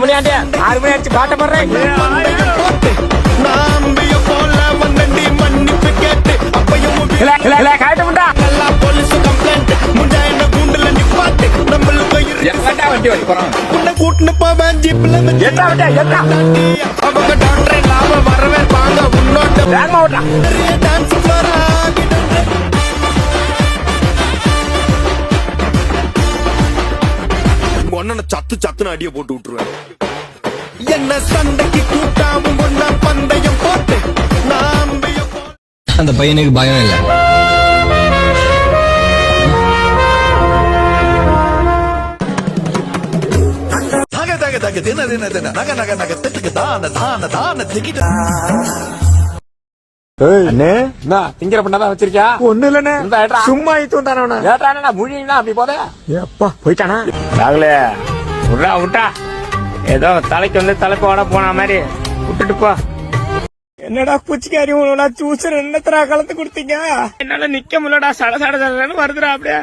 முனியாண்டி 6 மணி ஆச்சு பாட்ட போடுறேன். வண்டி வண்டி போறான் கூட்டுன்னு போவேன் ஜிப்ல அவங்க டாக்டர் இல்லாம வரவே வாங்க முன்னோட்ட ஒன்னு சத்து சத்துன்னு அடிய போட்டு விட்டுருவேன். என்ன சண்டைக்கு கூட்டாவும் ஒன்னா பந்தயம் போட்டு அந்த பையனுக்கு பயம் இல்லை. திங்கிற பண்ணாதான் வச்சிருக்கியா? ஒண்ணு இல்லன்னு சும்மா ஏட்டானா முழிங்களா அப்படி போதே எப்பா போயிட்டானா ராகுலே விட்றா விட்டா ஏதோ தலைக்கு வந்து தலைப்போட போன மாதிரி விட்டுட்டு போ. என்னடா பூச்சிக்காரி உங்களோட ஜூஸ் என்னத்தரா கலந்து கொடுத்தீங்க? என்னால நிக்க முடியலடா சட சட சடன்னு வருதுடா அப்படியே.